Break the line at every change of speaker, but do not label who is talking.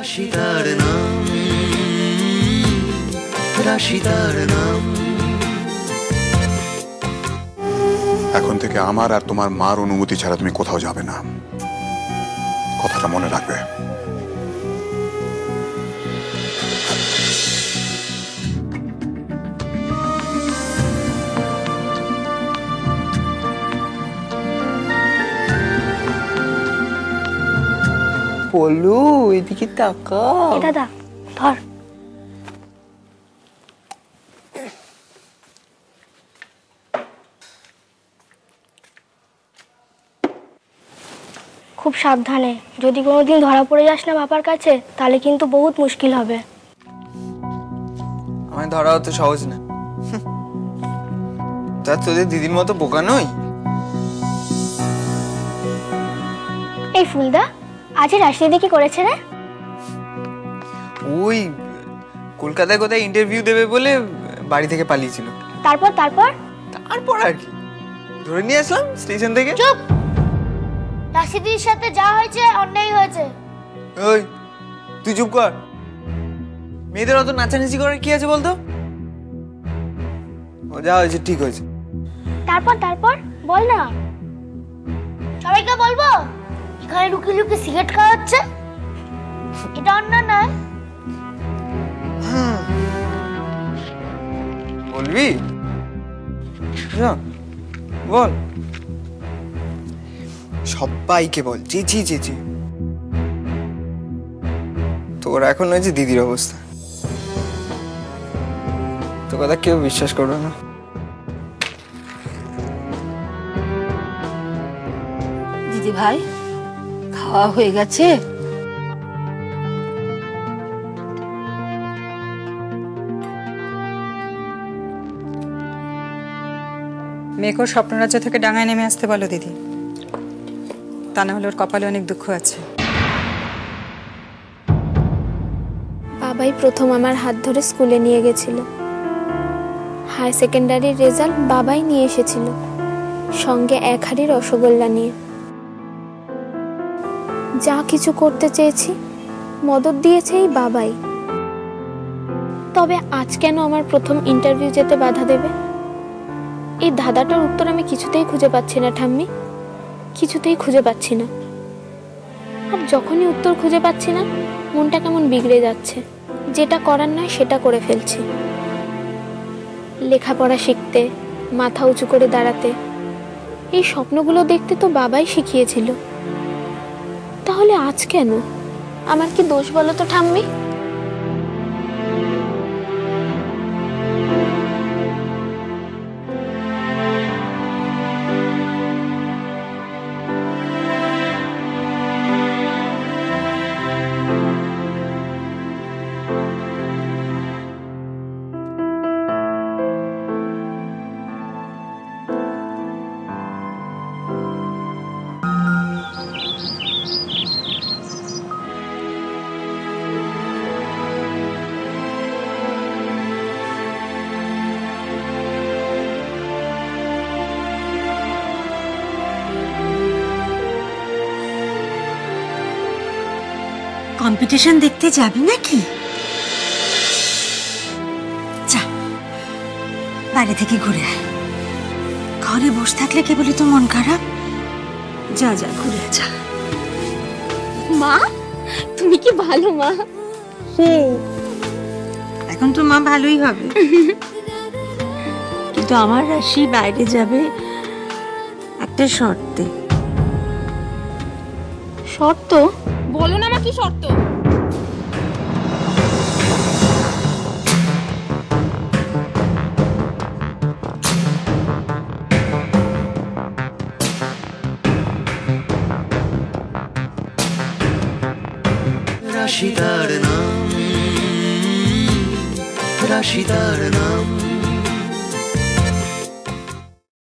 রাশিদার নাম, রাশিদার নাম।
এখন থেকে আমার আর তোমার মার অনুমতি ছাড়া তুমি কোথাও যাবে না, কথাটা মনে রাখবে।
বলু এদিকে তাকা।
দাদা ধর। খুব সাবধানে, যদি কোনোদিন ধরা পড়ে যাস না বাবার কাছে তাহলে কিন্তু বহুত মুশকিল হবে।
আমায় ধরা অত সহজ না। তা তোদের দিদির মতো বোকা নই।
এই ফুলদা, আজ রাশিদি কি করেছে রে?
ওই কলকাতায় কোথায় ইন্টারভিউ দেবে বলে বাড়ি থেকে পালিয়েছিল।
তারপর তারপর
তারপর আর কি, ধরে নিয়ে আসলাম স্টেশন থেকে।
চুপ! রাশিদির সাথে যা হয়েছে অন্যায় হয়েছে।
ওই তুই চুপ কর। মেয়েদের অত নাচানাচি করার কি আছে বলতো? ও যা হয়েছে ঠিক হয়েছে।
তারপর তারপর বল না। সবাইকে বলবো এখানে লুকিয়ে লুকিয়ে সিগারেট খাওয়া হচ্ছে? এটা অন্যায় নয়।
বলবি? বল, সবাইকে বল, চেঁচিয়ে চেঁচিয়ে। তোর এখন হয়েছে দিদির অবস্থা। তোর কথা কেউ বিশ্বাস করবে না।
দিদি ভাই, খাওয়া হয়ে গেছে?
মেয়েকে ওর স্বপ্নরাজ্য থেকে ডাঙায় নেমে আসতে বলো দিদি, তা না হলে ওর কপালে অনেক দুঃখ আছে।
বাবাই প্রথম আমার হাত ধরে স্কুলে নিয়ে গেছিল। হাই সেকেন্ডারির রেজাল্ট বাবাই নিয়ে এসেছিল, সঙ্গে এক হাঁড়ি রসগোল্লা নিয়ে। যা কিছু করতে চেয়েছি মদত দিয়েছে এই বাবাই। তবে আজ কেন আমার প্রথম ইন্টারভিউ যেতে বাধা দেবে? এই ধাঁধাটার উত্তর আমি কিছুতেই খুঁজে পাচ্ছি না ঠাম্মি, কিছুতেই খুঁজে পাচ্ছি না। আর যখনই উত্তর খুঁজে পাচ্ছি না মনটা কেমন বিগড়ে যাচ্ছে। যেটা করার নয় সেটা করে ফেলছি। লেখাপড়া শিখতে, মাথা উঁচু করে দাঁড়াতে, এই স্বপ্নগুলো দেখতে তো বাবাই শিখিয়েছিল। তাহলে আজ কেন? আমার কি দোষ বলো তো ঠাম্মি?
কম্পিটিশন দেখতে যাবি নাকি? যা, বাইরে থেকে ঘুরে আয়। ঘরে বসে থাকলে কেবলই তো মন খারাপ। যা যা, ঘুরে যা।
মা, তুমি কি ভালো মা।
এখন তো মা ভালোই হবে, কিন্তু আমার রাশি বাইরে যাবে একটা শর্তে।
শর্ত? বলো না মা, কি শর্ত?
রাশিদার নাম, রাশিদার নাম।